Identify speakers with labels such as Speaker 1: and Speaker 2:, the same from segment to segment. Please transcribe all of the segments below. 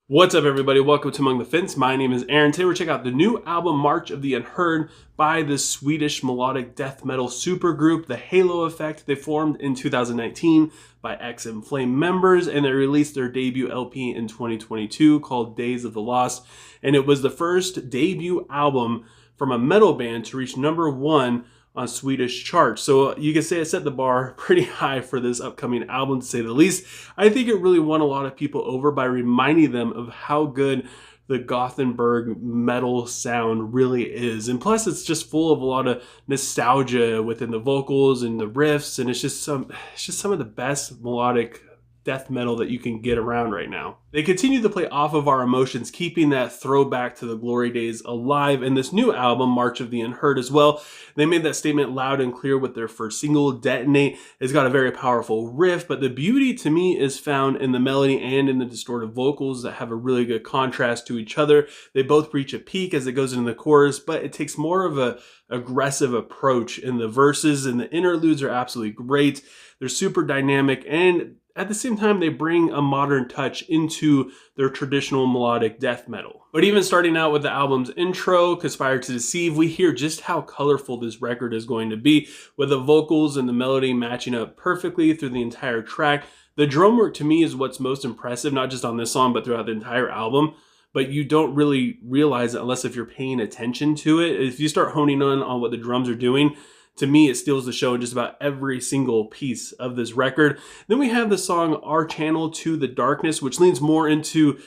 Speaker 1: What's up, everybody? Welcome to Among the Finns. My name is Aaron. Today we're checking out the new album March of the Unheard by the Swedish melodic death metal supergroup The Halo Effect. They formed in 2019 by ex-In-Flame members, and they released their debut LP in 2022 called Days of the Lost. And it was the first debut album from a metal band to reach #1 on Swedish charts. So you can say it set the bar pretty high for this upcoming album, to say the least. I think it really won a lot of people over by reminding them of how good the Gothenburg metal sound really is. And plus it's just full of a lot of nostalgia within the vocals and the riffs, and it's just some of the best melodic death metal that you can get around right now. They continue to play off of our emotions, keeping that throwback to the glory days alive in this new album, March of the Unheard, as well. They made that statement loud and clear with their first single, Detonate. It's got a very powerful riff, but the beauty to me is found in the melody and in the distorted vocals that have a really good contrast to each other. They both reach a peak as it goes into the chorus, but it takes more of a aggressive approach in the verses, and the interludes are absolutely great. They're super dynamic, and at the same time, they bring a modern touch into their traditional melodic death metal. But even starting out with the album's intro, Conspire to Deceive, we hear just how colorful this record is going to be, with the vocals and the melody matching up perfectly through the entire track. The drum work to me is what's most impressive, not just on this song, but throughout the entire album. But you don't really realize it unless if you're paying attention to it. If you start honing in on what the drums are doing, to me, it steals the show in just about every single piece of this record. Then we have the song Our Channel to the Darkness, which leans more into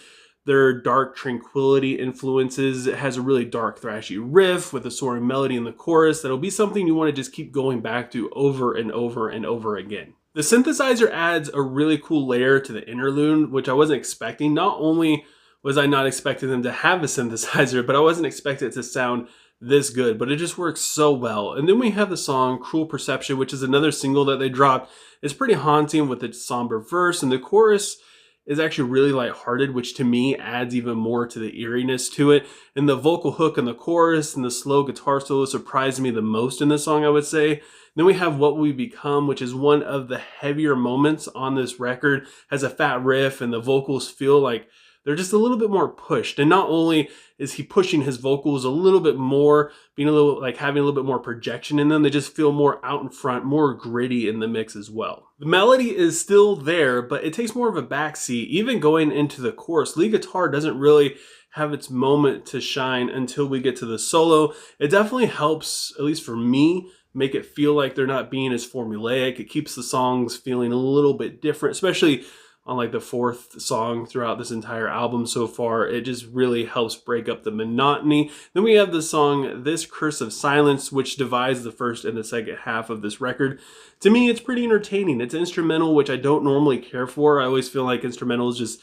Speaker 1: their dark tranquility influences. It has a really dark thrashy riff with a soaring melody in the chorus that'll be something you want to just keep going back to over and over and over again. The synthesizer adds a really cool layer to the interlude, which I wasn't expecting. Not only was I not expecting them to have a synthesizer, but I wasn't expecting it to sound this good, but it just works so well. And then we have the song Cruel Perception, which is another single that they dropped. It's pretty haunting with its somber verse, and the chorus is actually really lighthearted, which to me adds even more to the eeriness to it. And the vocal hook in the chorus and the slow guitar solo surprised me the most in this song, I would say. Then we have What We Become, which is one of the heavier moments on this record. Has a fat riff, and the vocals feel like they're just a little bit more pushed. And not only is he pushing his vocals a little bit more, being a little like having a little bit more projection in them, they just feel more out in front, more gritty in the mix as well. The melody is still there, but it takes more of a backseat. Even going into the chorus, lead guitar doesn't really have its moment to shine until we get to the solo. It definitely helps, at least for me, make it feel like they're not being as formulaic. It keeps the songs feeling a little bit different, especially on like the fourth song throughout this entire album so far. It just really helps break up the monotony. Then we have the song This Curse of Silence, which divides the first and the second half of this record. To me, it's pretty entertaining. It's instrumental, which I don't normally care for. I always feel like instrumentals just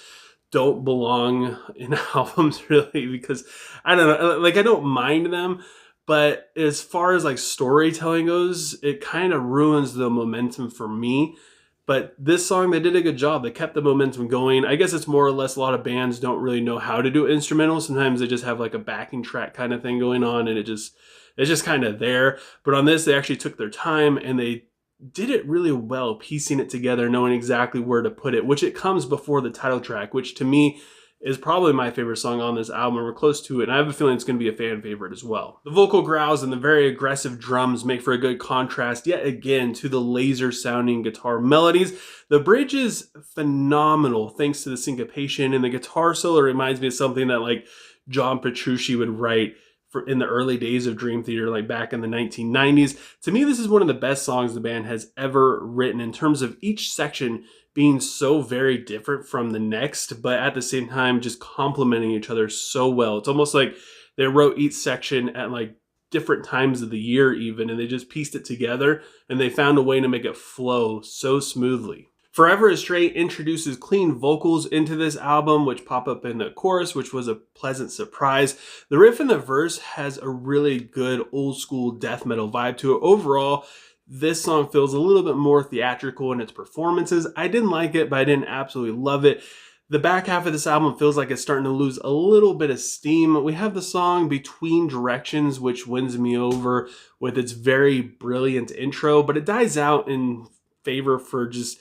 Speaker 1: don't belong in albums really, because I don't know, like I don't mind them, but as far as like storytelling goes, it kind of ruins the momentum for me. But this song, they did a good job. They kept the momentum going. I guess it's more or less a lot of bands don't really know how to do instrumentals. Sometimes they just have like a backing track kind of thing going on, and it's just kind of there. But on this, they actually took their time and they did it really well, piecing it together, knowing exactly where to put it, which it comes before the title track, which to me is probably my favorite song on this album. We're close to it, and I have a feeling it's going to be a fan favorite as well. The vocal growls and the very aggressive drums make for a good contrast yet again to the laser sounding guitar melodies. The bridge is phenomenal thanks to the syncopation, and the guitar solo reminds me of something that like John Petrucci would write in the early days of Dream Theater, like back in the 1990s. To me, this is one of the best songs the band has ever written in terms of each section being so very different from the next, but at the same time just complementing each other so well. It's almost like they wrote each section at like different times of the year even, and they just pieced it together and they found a way to make it flow so smoothly. Forever Astray introduces clean vocals into this album, which pop up in the chorus, which was a pleasant surprise. The riff in the verse has a really good old school death metal vibe to it. Overall, this song feels a little bit more theatrical in its performances. I didn't like it, but I didn't absolutely love it. The back half of this album feels like it's starting to lose a little bit of steam. We have the song Between Directions, which wins me over with its very brilliant intro, but it dies out in favor for just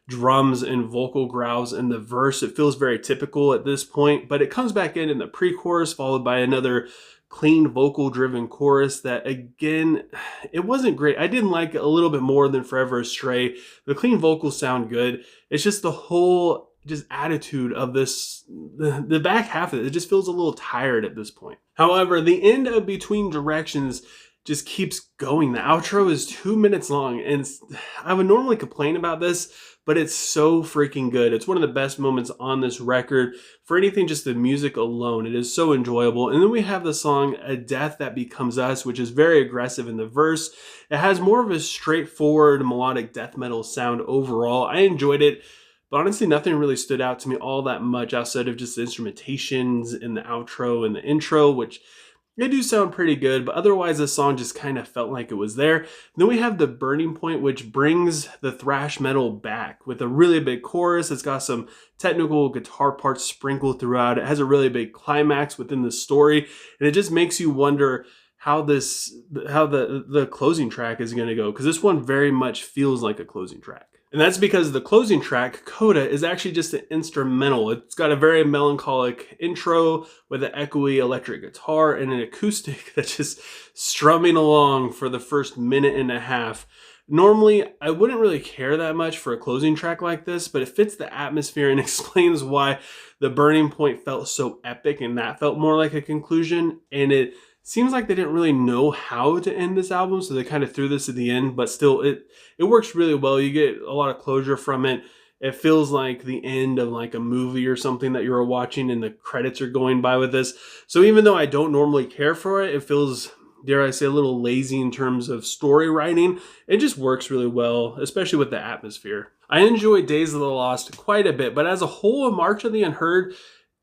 Speaker 1: drums and vocal growls in the verse. It feels very typical at this point, but it comes back in the pre-chorus, followed by another clean vocal driven chorus that, again, it wasn't great. I didn't like it a little bit more than Forever Astray. The clean vocals sound good. It's just the whole attitude of this, the back half of it just feels a little tired at this point. However, the end of Between Directions just keeps going. The outro is 2 minutes long, and I would normally complain about this, but it's so freaking good. It's one of the best moments on this record. For anything, just the music alone, it is so enjoyable. And then we have the song A Death That Becomes Us, which is very aggressive in the verse. It has more of a straightforward melodic death metal sound overall. I enjoyed it, but honestly, nothing really stood out to me all that much outside of just the instrumentations in the outro and the intro, which they do sound pretty good, but otherwise the song just kind of felt like it was there. Then we have the Burning Point, which brings the thrash metal back with a really big chorus. It's got some technical guitar parts sprinkled throughout. It has a really big climax within the story, and it just makes you wonder how the closing track is going to go, because this one very much feels like a closing track. And that's because the closing track, Coda, is actually just an instrumental. It's got a very melancholic intro with an echoey electric guitar and an acoustic that's just strumming along for the first minute and a half. Normally, I wouldn't really care that much for a closing track like this, but it fits the atmosphere and explains why the Burning Point felt so epic and that felt more like a conclusion. And it seems like they didn't really know how to end this album, so they kind of threw this at the end, but still it works really well. You get a lot of closure from it. It feels like the end of like a movie or something that you were watching and the credits are going by with this. So even though I don't normally care for it, it feels, dare I say, a little lazy in terms of story writing. It just works really well, especially with the atmosphere. I enjoyed Days of the Lost quite a bit, but as a whole, March of the Unheard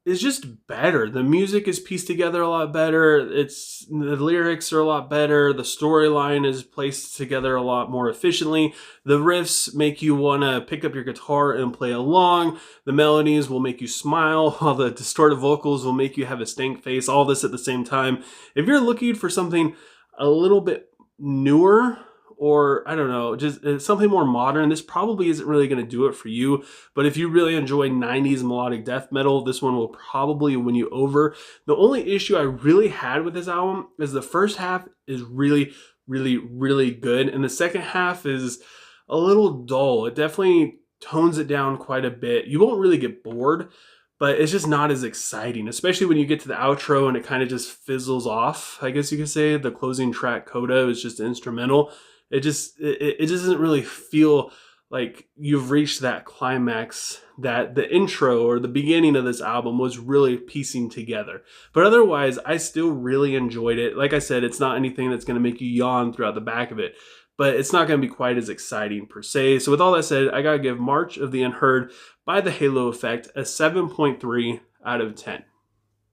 Speaker 1: is just better. The music is pieced together a lot better. The lyrics are a lot better. The storyline is placed together a lot more efficiently. The riffs make you want to pick up your guitar and play along. The melodies will make you smile, while the distorted vocals will make you have a stank face. All this at the same time. If you're looking for something a little bit newer, or I don't know, just something more modern, this probably isn't really going to do it for you. But if you really enjoy 90s melodic death metal, this one will probably win you over. The only issue I really had with this album is the first half is really, really, really good, and the second half is a little dull. It definitely tones it down quite a bit. You won't really get bored, but it's just not as exciting, especially when you get to the outro and it kind of just fizzles off, I guess you could say. The closing track, Coda, is just instrumental. It just doesn't really feel like you've reached that climax that the intro or the beginning of this album was really piecing together. But otherwise, I still really enjoyed it. Like I said, it's not anything that's going to make you yawn throughout the back of it, but it's not going to be quite as exciting per se. So with all that said, I got to give March of the Unheard by the Halo Effect a 7.3 out of 10.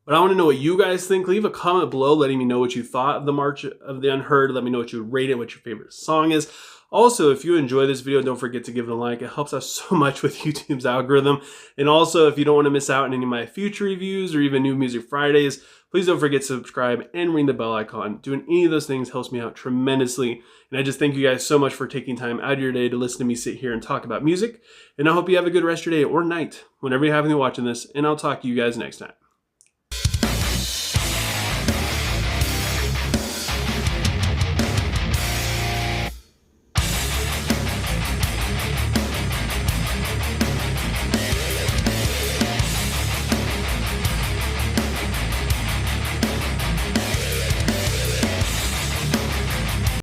Speaker 1: But I want to know what you guys think. Leave a comment below letting me know what you thought of the March of the Unheard. Let me know what you would rate it, what your favorite song is. Also, if you enjoy this video, don't forget to give it a like. It helps us so much with YouTube's algorithm. And also, if you don't want to miss out on any of my future reviews or even New Music Fridays, please don't forget to subscribe and ring the bell icon. Doing any of those things helps me out tremendously. And I just thank you guys so much for taking time out of your day to listen to me sit here and talk about music. And I hope you have a good rest of your day or night whenever you happen to be watching this. And I'll talk to you guys next time.